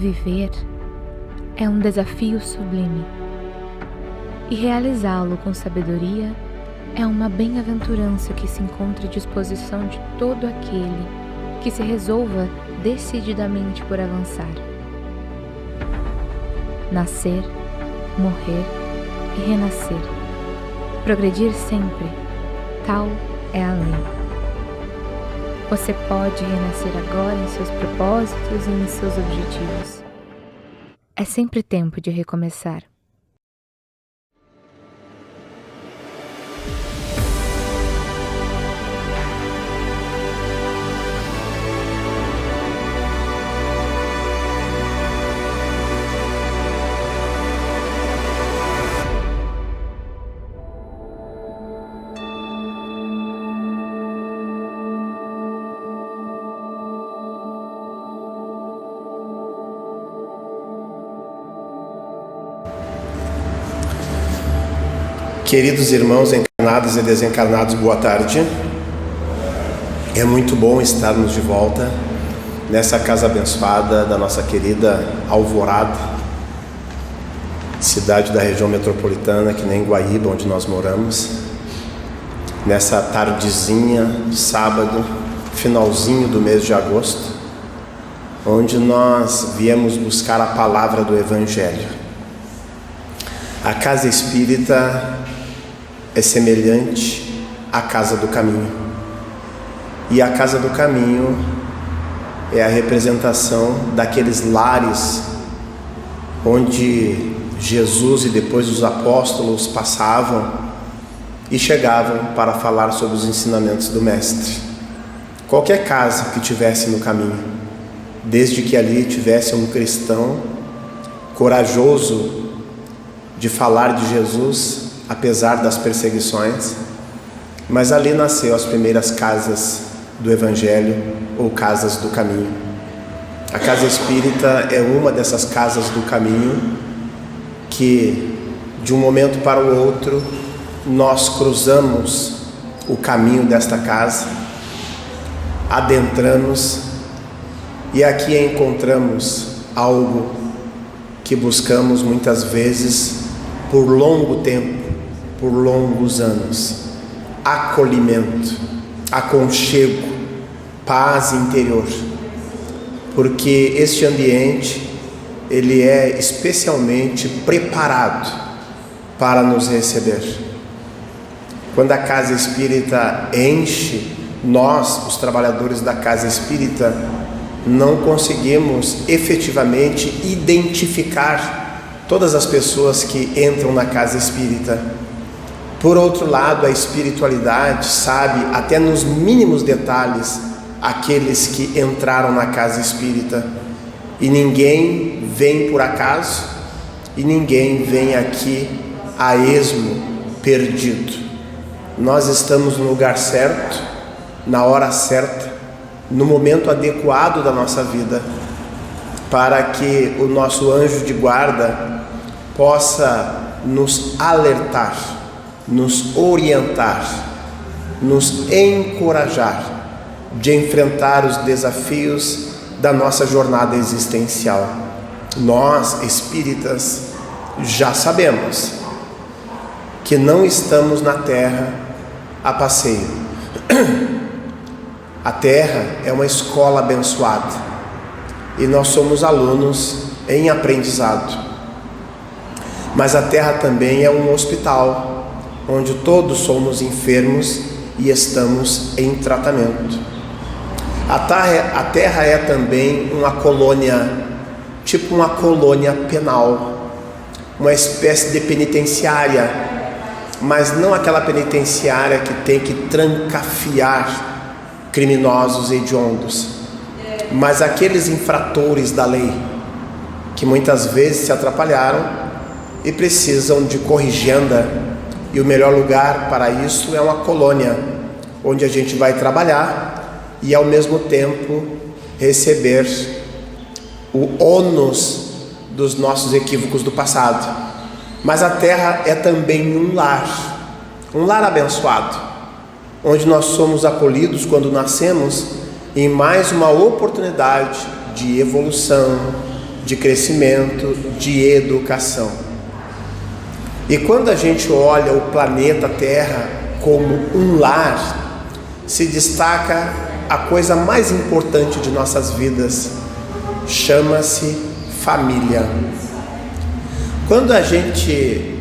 Viver é um desafio sublime, e realizá-lo com sabedoria é uma bem-aventurança que se encontra à disposição de todo aquele que se resolva decididamente por avançar. Nascer, morrer e renascer. Progredir sempre, tal é a lei. Você pode renascer agora em seus propósitos e em seus objetivos. É sempre tempo de recomeçar. Queridos irmãos encarnados e desencarnados, boa tarde. É muito bom estarmos de volta nessa casa abençoada da nossa querida Alvorada, cidade da região metropolitana, que nem Guaíba, onde nós moramos. Nessa tardezinha de sábado, finalzinho do mês de agosto, onde nós viemos buscar a palavra do Evangelho. A casa espírita é semelhante à casa do caminho, e a casa do caminho é a representação daqueles lares onde Jesus e depois os apóstolos passavam e chegavam para falar sobre os ensinamentos do Mestre. Qualquer casa que tivesse no caminho, desde que ali tivesse um cristão corajoso de falar de Jesus, apesar das perseguições, mas ali nasceu as primeiras casas do Evangelho, ou casas do caminho. A casa espírita é uma dessas casas do caminho que, de um momento para o outro, nós cruzamos o caminho desta casa, adentramos e aqui encontramos algo que buscamos muitas vezes por longo tempo, por longos anos: acolhimento, aconchego, paz interior, porque este ambiente ele é especialmente preparado para nos receber. Quando a casa espírita enche, nós, os trabalhadores da casa espírita, não conseguimos efetivamente identificar todas as pessoas que entram na casa espírita. Por outro lado, a espiritualidade sabe, até nos mínimos detalhes, aqueles que entraram na casa espírita. E ninguém vem por acaso, e ninguém vem aqui a esmo, perdido. Nós estamos no lugar certo, na hora certa, no momento adequado da nossa vida, para que o nosso anjo de guarda possa nos alertar, nos orientar, nos encorajar de enfrentar os desafios da nossa jornada existencial. Nós, espíritas, já sabemos que não estamos na Terra a passeio. A Terra é uma escola abençoada e nós somos alunos em aprendizado. Mas a Terra também é um hospital, onde todos somos enfermos e estamos em tratamento. A Terra é também uma colônia, tipo uma colônia penal, uma espécie de penitenciária, mas não aquela penitenciária que tem que trancafiar criminosos e hediondos, mas aqueles infratores da lei, que muitas vezes se atrapalharam e precisam de corrigenda. E o melhor lugar para isso é uma colônia, onde a gente vai trabalhar e ao mesmo tempo receber o ônus dos nossos equívocos do passado. Mas a Terra é também um lar abençoado, onde nós somos acolhidos quando nascemos em mais uma oportunidade de evolução, de crescimento, de educação. E quando a gente olha o planeta Terra como um lar, se destaca a coisa mais importante de nossas vidas, chama-se família. Quando a gente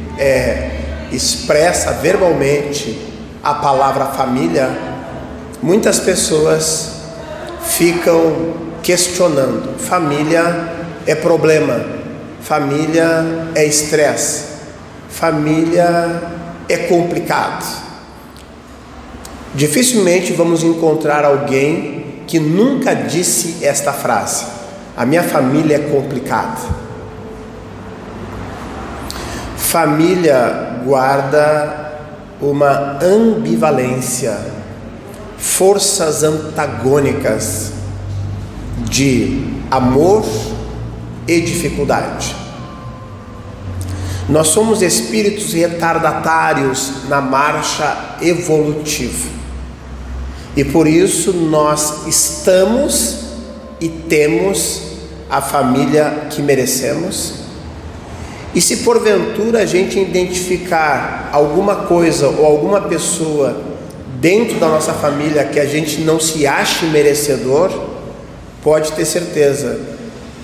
expressa verbalmente a palavra família, muitas pessoas ficam questionando. Família é problema, família é estresse, família é complicado. Dificilmente vamos encontrar alguém que nunca disse esta frase: a minha família é complicada. Família guarda uma ambivalência, forças antagônicas de amor e dificuldade. Nós somos espíritos retardatários na marcha evolutiva, e por isso nós estamos e temos a família que merecemos. E se porventura a gente identificar alguma coisa ou alguma pessoa dentro da nossa família que a gente não se ache merecedor, pode ter certeza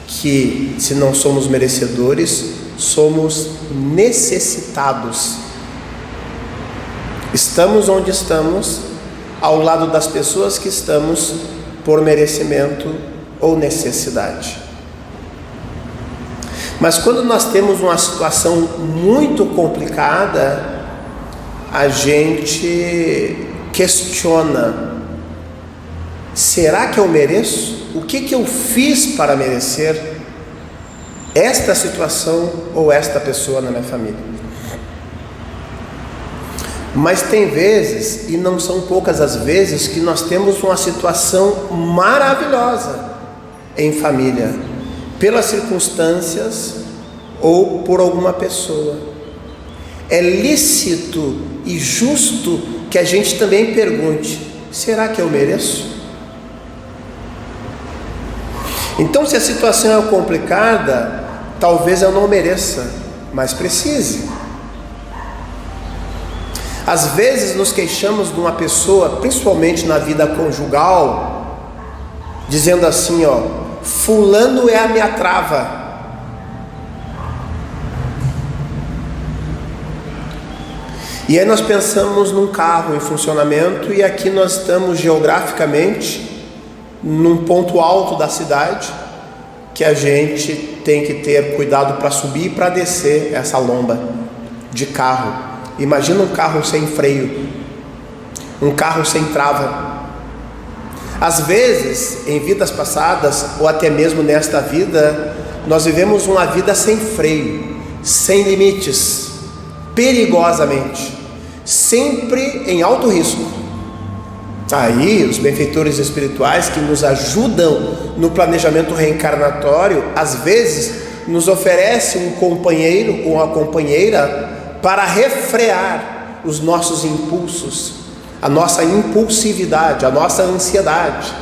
que, se não somos merecedores, somos necessitados. Estamos onde estamos, ao lado das pessoas que estamos, por merecimento ou necessidade. Mas quando nós temos uma situação muito complicada, a gente questiona: será que eu mereço? O que eu fiz para merecer esta situação ou esta pessoa na minha família? Mas tem vezes, e não são poucas as vezes, que nós temos uma situação maravilhosa em família, pelas circunstâncias ou por alguma pessoa. É lícito e justo que a gente também pergunte: será que eu mereço? Então, se a situação é complicada, talvez eu não mereça, mas precise. Às vezes nos queixamos de uma pessoa, principalmente na vida conjugal, dizendo assim: fulano é a minha trava. E aí nós pensamos num carro em funcionamento, e aqui nós estamos geograficamente num ponto alto da cidade, que a gente tem que ter cuidado para subir e para descer essa lomba de carro. Imagina um carro sem freio, um carro sem trava. Às vezes, em vidas passadas, ou até mesmo nesta vida, nós vivemos uma vida sem freio, sem limites, perigosamente, sempre em alto risco. Aí, os benfeitores espirituais que nos ajudam no planejamento reencarnatório, às vezes, nos oferecem um companheiro ou uma companheira para refrear os nossos impulsos, a nossa impulsividade, a nossa ansiedade.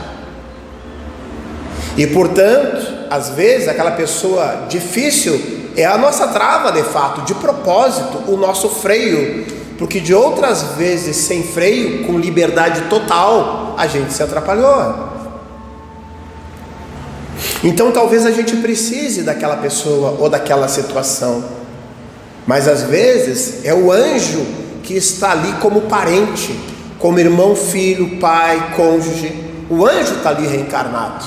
E, portanto, às vezes, aquela pessoa difícil é a nossa trava, de fato, de propósito, o nosso freio, porque de outras vezes, sem freio, com liberdade total, a gente se atrapalhou. Então talvez a gente precise daquela pessoa ou daquela situação, mas às vezes é o anjo que está ali como parente, como irmão, filho, pai, cônjuge. O anjo está ali reencarnado.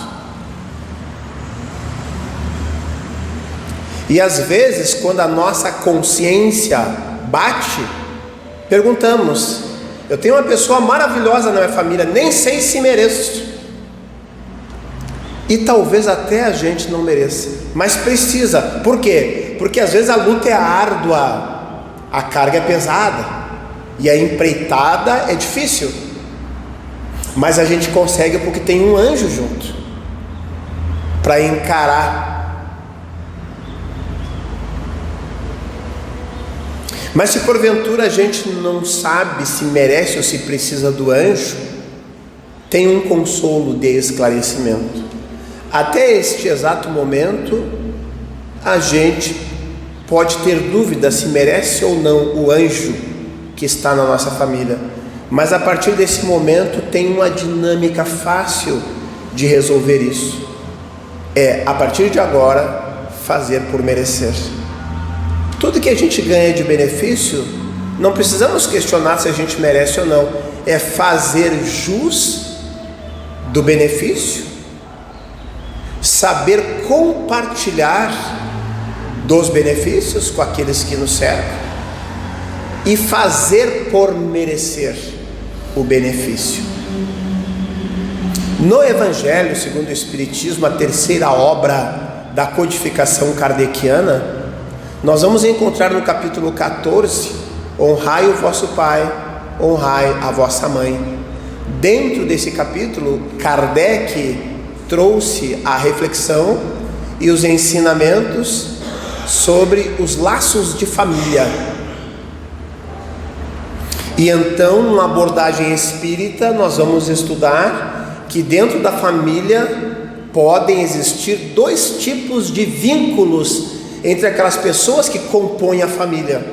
E às vezes, quando a nossa consciência bate, perguntamos: eu tenho uma pessoa maravilhosa na minha família, nem sei se mereço. E talvez até a gente não mereça, mas precisa. Por quê? Porque às vezes a luta é árdua, a carga é pesada, e a empreitada é difícil, mas a gente consegue porque tem um anjo junto para encarar. Mas se porventura a gente não sabe se merece ou se precisa do anjo, tem um consolo de esclarecimento. Até este exato momento, a gente pode ter dúvida se merece ou não o anjo que está na nossa família, mas a partir desse momento tem uma dinâmica fácil de resolver isso. É, a partir de agora, fazer por merecer. Tudo que a gente ganha de benefício, não precisamos questionar se a gente merece ou não. É fazer jus do benefício, saber compartilhar dos benefícios com aqueles que nos cercam e fazer por merecer o benefício. No Evangelho segundo o Espiritismo, a terceira obra da codificação kardeciana, nós vamos encontrar no capítulo 14, honrai o vosso pai, honrai a vossa mãe. Dentro desse capítulo, Kardec trouxe a reflexão e os ensinamentos sobre os laços de família. E então, numa abordagem espírita, nós vamos estudar que dentro da família podem existir dois tipos de vínculos entre aquelas pessoas que compõem a família.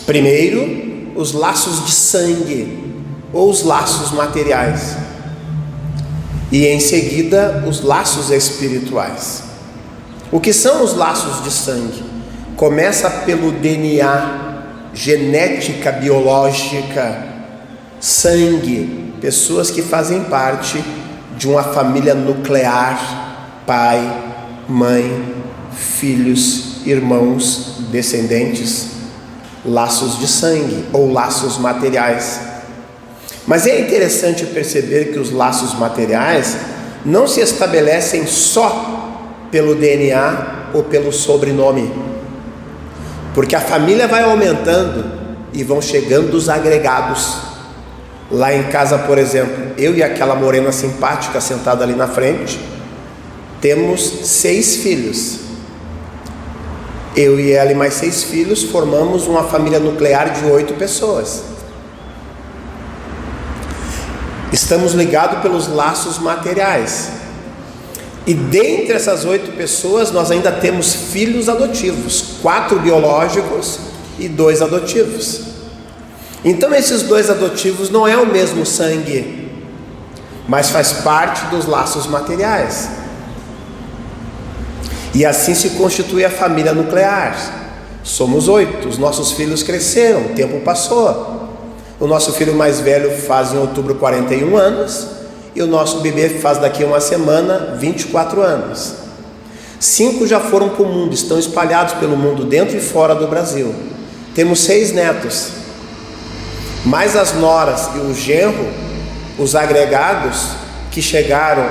Primeiro, os laços de sangue ou os laços materiais, e em seguida os laços espirituais. O que são os laços de sangue? Começa pelo DNA, genética biológica, sangue, pessoas que fazem parte de uma família nuclear, pai, mãe, filhos, irmãos, descendentes, laços de sangue ou laços materiais. Mas é interessante perceber que os laços materiais não se estabelecem só pelo DNA ou pelo sobrenome, porque a família vai aumentando e vão chegando os agregados. Lá em casa, por exemplo, eu e aquela morena simpática sentada ali na frente, temos 6 filhos. Eu e ela e mais 6 filhos formamos uma família nuclear de 8 pessoas. Estamos ligados pelos laços materiais. E dentre essas 8 pessoas, nós ainda temos filhos adotivos, 4 biológicos e 2 adotivos. Então esses 2 adotivos não é o mesmo sangue, mas faz parte dos laços materiais. E assim se constitui a família nuclear. Somos 8, os nossos filhos cresceram, o tempo passou. O nosso filho mais velho faz em outubro 41 anos, e o nosso bebê faz daqui a uma semana 24 anos. 5 já foram para o mundo, estão espalhados pelo mundo, dentro e fora do Brasil. Temos 6 netos, mais as noras e o genro, os agregados que chegaram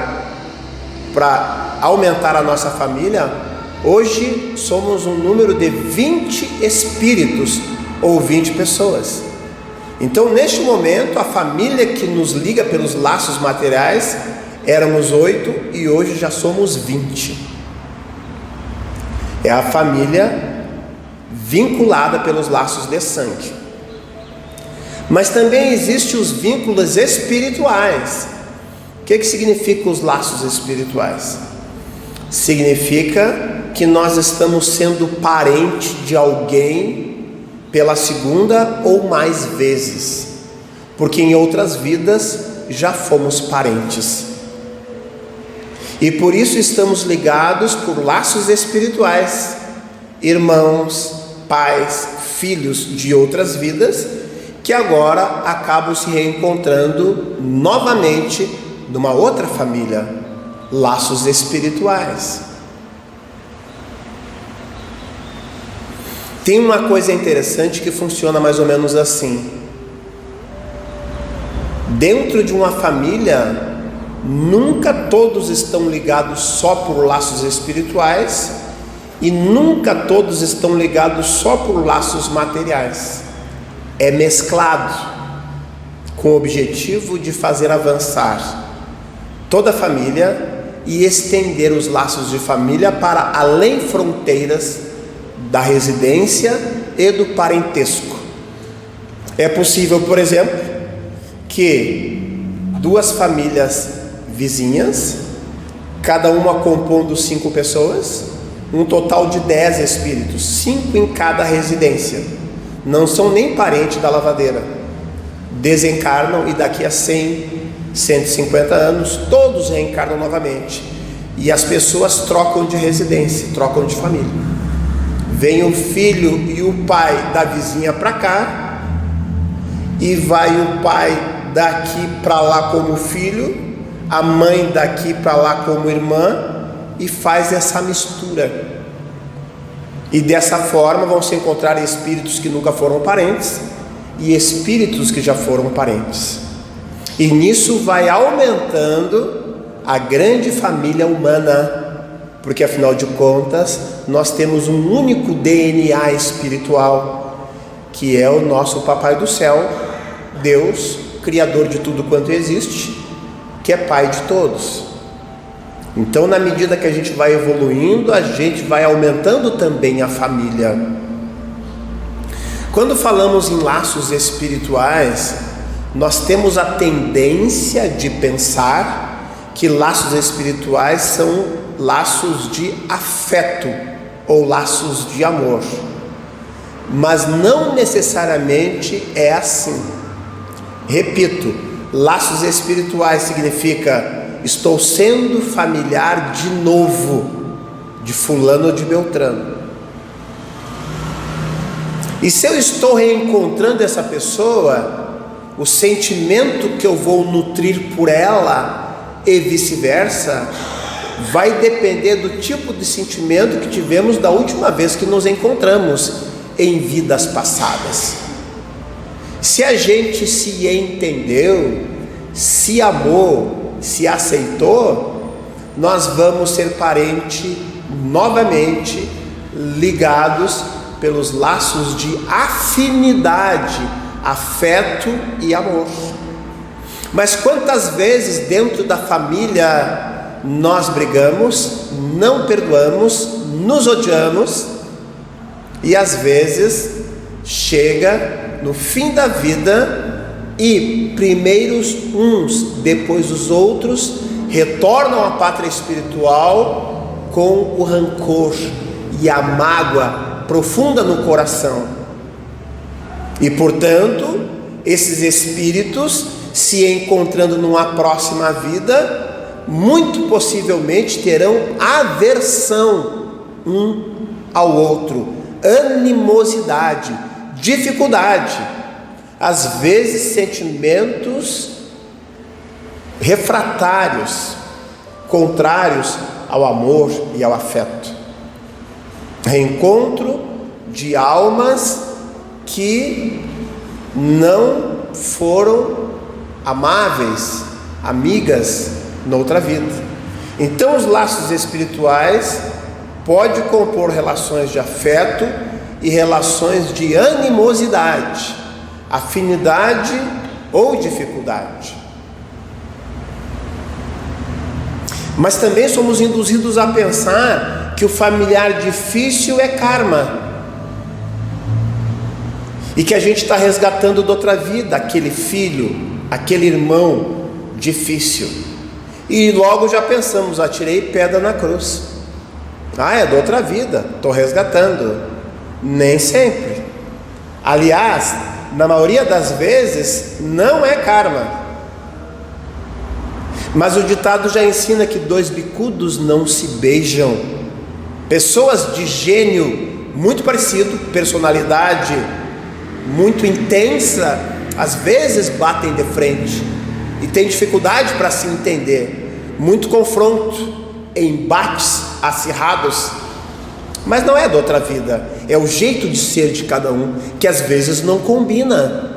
para aumentar a nossa família. Hoje somos um número de 20 espíritos ou 20 pessoas. Então, neste momento, a família que nos liga pelos laços materiais, éramos 8 e hoje já somos 20. É a família vinculada pelos laços de sangue. Mas também existem os vínculos espirituais. O que significa os laços espirituais? Significa que nós estamos sendo parente de alguém pela segunda ou mais vezes, porque em outras vidas já fomos parentes, e por isso estamos ligados por laços espirituais, irmãos, pais, filhos de outras vidas, que agora acabam se reencontrando novamente numa outra família, laços espirituais. Tem uma coisa interessante que funciona mais ou menos assim. Dentro de uma família, nunca todos estão ligados só por laços espirituais e nunca todos estão ligados só por laços materiais. É mesclado, com o objetivo de fazer avançar toda a família e estender os laços de família para além fronteiras da residência e do parentesco. É possível, por exemplo, que 2 famílias vizinhas, cada uma compondo 5 pessoas, um total de 10 espíritos, 5 em cada residência. Não são nem parentes da lavadeira. Desencarnam e daqui a 100, 150 anos, todos reencarnam novamente. E as pessoas trocam de residência, trocam de família. Vem o filho e o pai da vizinha para cá, e vai o pai daqui para lá como filho, a mãe daqui para lá como irmã, e faz essa mistura. E dessa forma vão se encontrar espíritos que nunca foram parentes e espíritos que já foram parentes. E nisso vai aumentando a grande família humana, porque afinal de contas nós temos um único DNA espiritual, que é o nosso Papai do Céu, Deus, Criador de tudo quanto existe, que é Pai de todos. Então, na medida que a gente vai evoluindo, a gente vai aumentando também a família. Quando falamos em laços espirituais, nós temos a tendência de pensar que laços espirituais são laços de afeto ou laços de amor, mas não necessariamente é assim. Repito, laços espirituais significa: estou sendo familiar de novo de fulano ou de beltrano. E se eu estou reencontrando essa pessoa, o sentimento que eu vou nutrir por ela e vice-versa vai depender do tipo de sentimento que tivemos da última vez que nos encontramos em vidas passadas. Se a gente se entendeu, se amou, se aceitou, nós vamos ser parente novamente, ligados pelos laços de afinidade, afeto e amor. Mas quantas vezes dentro da família nós brigamos, não perdoamos, nos odiamos, e às vezes chega no fim da vida e primeiros uns, depois os outros, retornam à pátria espiritual com o rancor e a mágoa profunda no coração. E portanto, esses espíritos, se encontrando numa próxima vida, muito possivelmente terão aversão um ao outro, animosidade, dificuldade, às vezes sentimentos refratários, contrários ao amor e ao afeto. Reencontro de almas que não foram amáveis, amigas noutra vida. Então os laços espirituais podem compor relações de afeto e relações de animosidade, afinidade ou dificuldade. Mas também somos induzidos a pensar que o familiar difícil é karma, e que a gente está resgatando de outra vida aquele filho, aquele irmão difícil, e logo já pensamos: atirei pedra na cruz, é de outra vida, estou resgatando. Nem sempre. Aliás, na maioria das vezes não é karma, mas o ditado já ensina que dois bicudos não se beijam. Pessoas de gênio muito parecido, personalidade muito intensa, às vezes batem de frente e tem dificuldade para se entender, muito confronto, embates acirrados, mas não é de outra vida, é o jeito de ser de cada um, que às vezes não combina.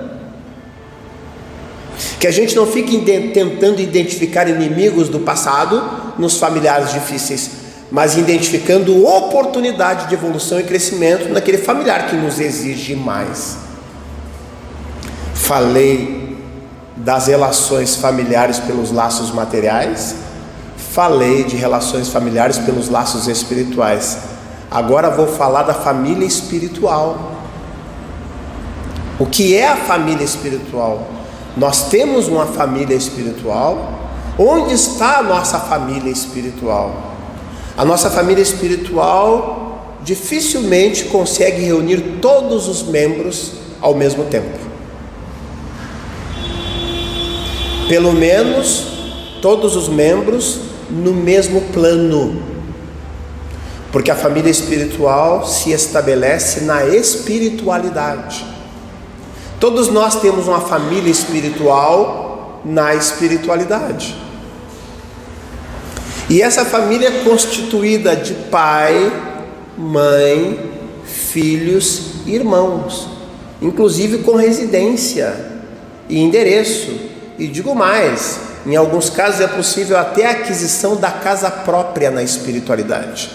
Que a gente não fique tentando identificar inimigos do passado nos familiares difíceis, mas identificando oportunidade de evolução e crescimento naquele familiar que nos exige mais. Falei das relações familiares pelos laços materiais, falei de relações familiares pelos laços espirituais. Agora vou falar da família espiritual. O que é a família espiritual? Nós temos uma família espiritual. Onde está a nossa família espiritual? A nossa família espiritual dificilmente consegue reunir todos os membros ao mesmo tempo. Pelo menos todos os membros no mesmo plano, porque a família espiritual se estabelece na espiritualidade. Todos nós temos uma família espiritual na espiritualidade. E essa família é constituída de pai, mãe, filhos e irmãos, inclusive com residência e endereço. E digo mais, em alguns casos é possível até a aquisição da casa própria na espiritualidade.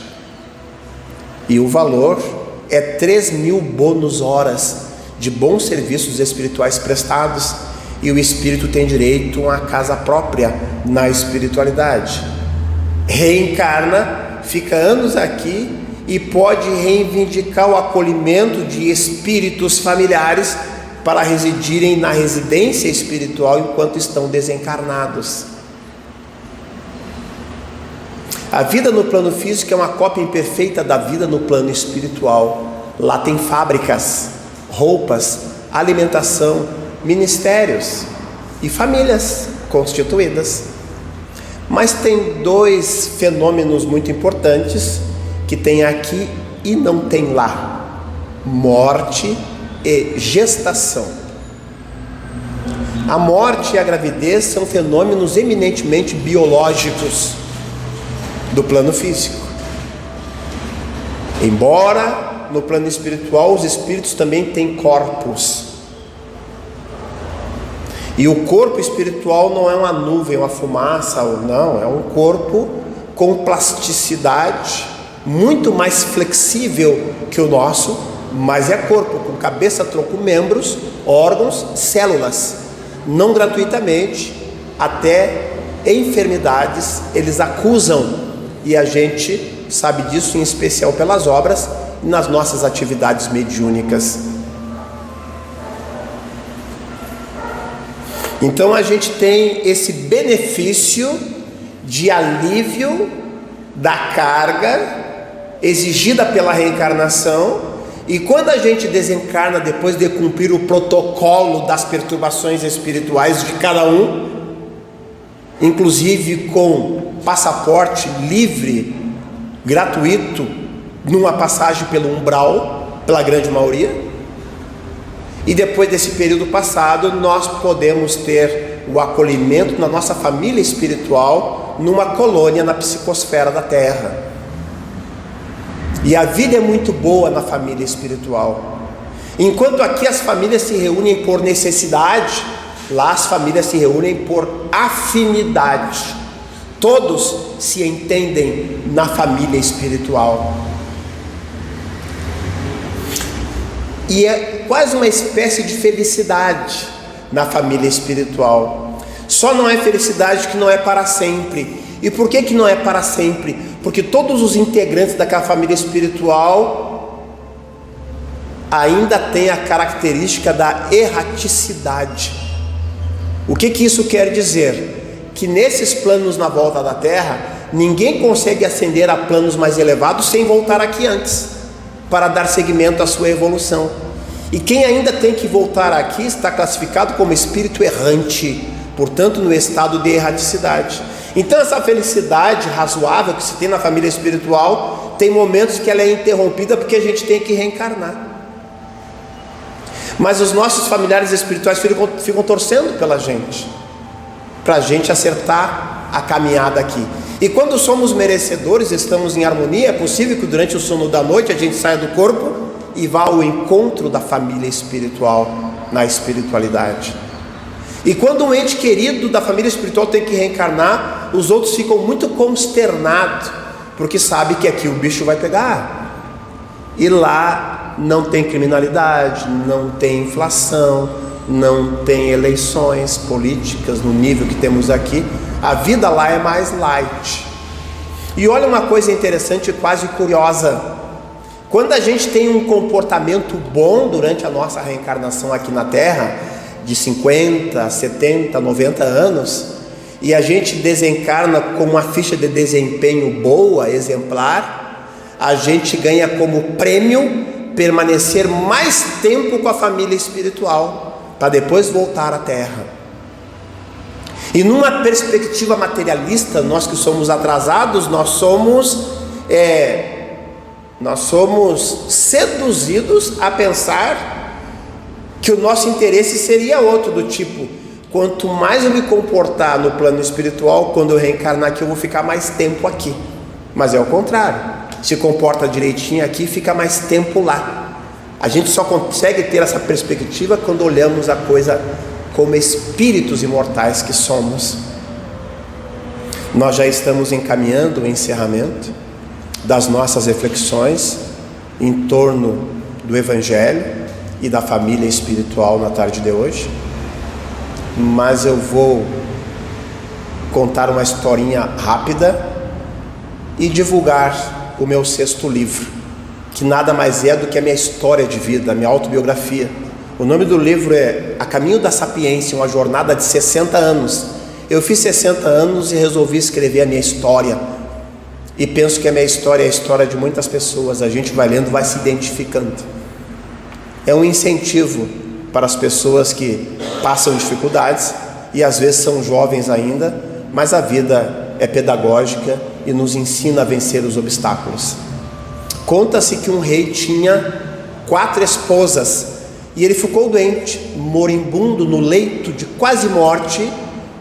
E o valor é 3.000 bônus horas de bons serviços espirituais prestados, e o espírito tem direito a uma casa própria na espiritualidade. Reencarna, fica anos aqui e pode reivindicar o acolhimento de espíritos familiares para residirem na residência espiritual enquanto estão desencarnados. A vida no plano físico é uma cópia imperfeita da vida no plano espiritual. Lá tem fábricas, roupas, alimentação, ministérios e famílias constituídas. Mas tem dois fenômenos muito importantes que tem aqui e não tem lá: morte e gestação. A morte e a gravidez são fenômenos eminentemente biológicos do plano físico. Embora no plano espiritual os espíritos também têm corpos. E o corpo espiritual não é uma nuvem, uma fumaça, não, é um corpo com plasticidade, muito mais flexível que o nosso, mas é corpo, com cabeça, tronco, membros, órgãos, células. Não gratuitamente, até enfermidades eles acusam, e a gente sabe disso em especial pelas obras e nas nossas atividades mediúnicas. Então a gente tem esse benefício de alívio da carga exigida pela reencarnação, e quando a gente desencarna depois de cumprir o protocolo das perturbações espirituais de cada um, inclusive com passaporte livre, gratuito, numa passagem pelo umbral, pela grande maioria, e depois desse período passado, nós podemos ter o acolhimento na nossa família espiritual, numa colônia na psicosfera da Terra. E a vida é muito boa na família espiritual. Enquanto aqui as famílias se reúnem por necessidade, lá as famílias se reúnem por afinidade. Todos se entendem na família espiritual. E é quase uma espécie de felicidade na família espiritual. Só não é felicidade que não é para sempre. E por que não é para sempre? Porque todos os integrantes daquela família espiritual ainda têm a característica da erraticidade. O que isso quer dizer? Que nesses planos na volta da Terra, ninguém consegue ascender a planos mais elevados sem voltar aqui antes, para dar seguimento à sua evolução. E quem ainda tem que voltar aqui está classificado como espírito errante, portanto no estado de erraticidade. Então essa felicidade razoável que se tem na família espiritual, tem momentos que ela é interrompida porque a gente tem que reencarnar. Mas os nossos familiares espirituais ficam torcendo pela gente, para a gente acertar a caminhada aqui. E quando somos merecedores, estamos em harmonia, é possível que durante o sono da noite a gente saia do corpo e vá ao encontro da família espiritual, na espiritualidade. E quando um ente querido da família espiritual tem que reencarnar, os outros ficam muito consternados, porque sabem que aqui o bicho vai pegar. E lá não tem criminalidade, não tem inflação, não tem eleições políticas no nível que temos aqui. A vida lá é mais light. E olha uma coisa interessante e quase curiosa: quando a gente tem um comportamento bom durante a nossa reencarnação aqui na Terra, de 50, 70, 90 anos, e a gente desencarna com uma ficha de desempenho boa, exemplar, a gente ganha como prêmio permanecer mais tempo com a família espiritual, para depois voltar à Terra. E numa perspectiva materialista, nós que somos atrasados, nós somos seduzidos a pensar que o nosso interesse seria outro, do tipo, quanto mais eu me comportar no plano espiritual, quando eu reencarnar aqui, eu vou ficar mais tempo aqui. Mas é o contrário, se comporta direitinho aqui, fica mais tempo lá. A gente só consegue ter essa perspectiva quando olhamos a coisa como espíritos imortais que somos. Nós já estamos encaminhando o encerramento das nossas reflexões em torno do Evangelho e da família espiritual na tarde de hoje, mas eu vou contar uma historinha rápida e divulgar o meu 6º livro, que nada mais é do que a minha história de vida, a minha autobiografia. O nome do livro é A Caminho da Sapiência, uma jornada de 60 anos. Eu fiz 60 anos e resolvi escrever a minha história, e penso que a minha história é a história de muitas pessoas. A gente vai lendo, vai se identificando. É um incentivo para as pessoas que passam dificuldades e às vezes são jovens ainda, mas a vida é pedagógica e nos ensina a vencer os obstáculos. Conta-se que um rei tinha 4 esposas e ele ficou doente, moribundo, no leito de quase morte,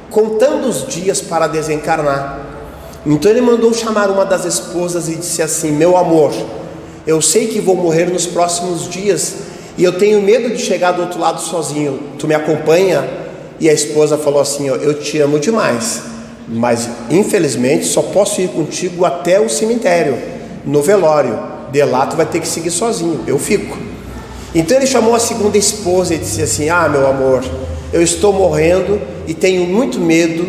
contando os dias para desencarnar. Então ele mandou chamar uma das esposas e disse assim: meu amor, eu sei que vou morrer nos próximos dias e eu tenho medo de chegar do outro lado sozinho, tu me acompanha? E a esposa falou assim: eu te amo demais, mas infelizmente só posso ir contigo até o cemitério, no velório, de lá tu vai ter que seguir sozinho, eu fico. Então ele chamou a segunda esposa e disse assim: meu amor, eu estou morrendo e tenho muito medo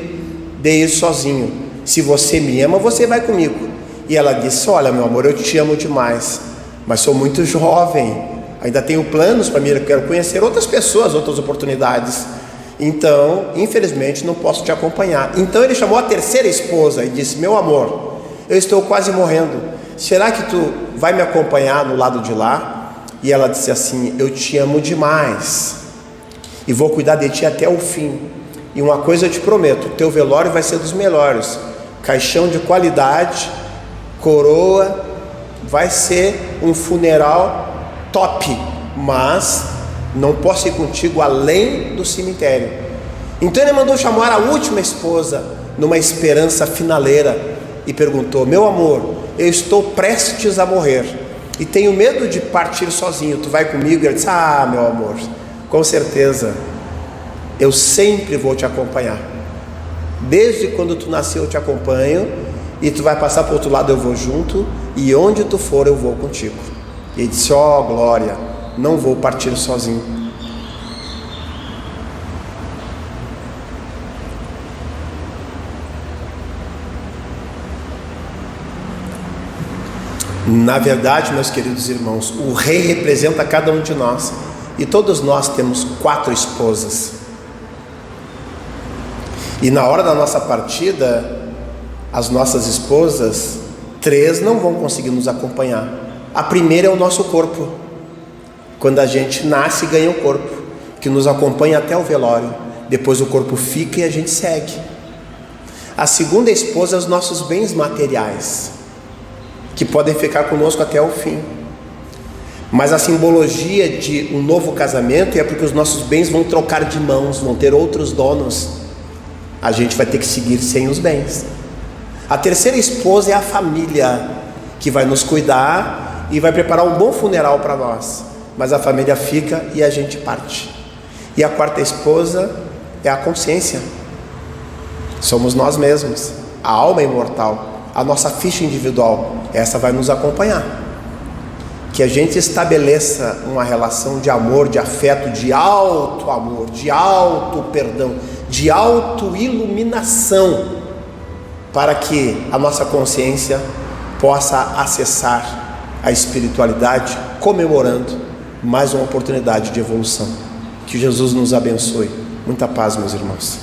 de ir sozinho, se você me ama, você vai comigo. E ela disse: olha, meu amor, eu te amo demais, mas sou muito jovem, ainda tenho planos para mim, eu quero conhecer outras pessoas, outras oportunidades, então infelizmente não posso te acompanhar. Então ele chamou a terceira esposa e disse: meu amor, eu estou quase morrendo, será que tu vai me acompanhar no lado de lá? E ela disse assim: eu te amo demais e vou cuidar de ti até o fim, e uma coisa eu te prometo, o teu velório vai ser dos melhores, caixão de qualidade, coroa, vai ser um funeral top, mas não posso ir contigo além do cemitério. Então ele mandou chamar a última esposa numa esperança finaleira e perguntou: meu amor, eu estou prestes a morrer e tenho medo de partir sozinho, tu vai comigo? E ela disse: meu amor, com certeza, eu sempre vou te acompanhar, desde quando tu nasceu eu te acompanho, e tu vai passar para o outro lado, eu vou junto, e onde tu for eu vou contigo. E ele disse: glória, não vou partir sozinho. Na verdade, meus queridos irmãos, o rei representa cada um de nós, e todos nós temos 4 esposas. E na hora da nossa partida, as nossas esposas, 3 não vão conseguir nos acompanhar. A primeira é o nosso corpo. Quando a gente nasce, ganha o corpo, que nos acompanha até o velório. Depois o corpo fica e a gente segue. A segunda esposa é os nossos bens materiais, que podem ficar conosco até o fim. Mas a simbologia de um novo casamento é porque os nossos bens vão trocar de mãos, vão ter outros donos. A gente vai ter que seguir sem os bens. A terceira esposa é a família, que vai nos cuidar e vai preparar um bom funeral para nós, mas a família fica e a gente parte. E a quarta esposa é a consciência, somos nós mesmos, a alma imortal, a nossa ficha individual, essa vai nos acompanhar. Que a gente estabeleça uma relação de amor, de afeto, de alto amor, de alto perdão, de auto-iluminação, para que a nossa consciência possa acessar a espiritualidade, comemorando mais uma oportunidade de evolução. Que Jesus nos abençoe. Muita paz, meus irmãos.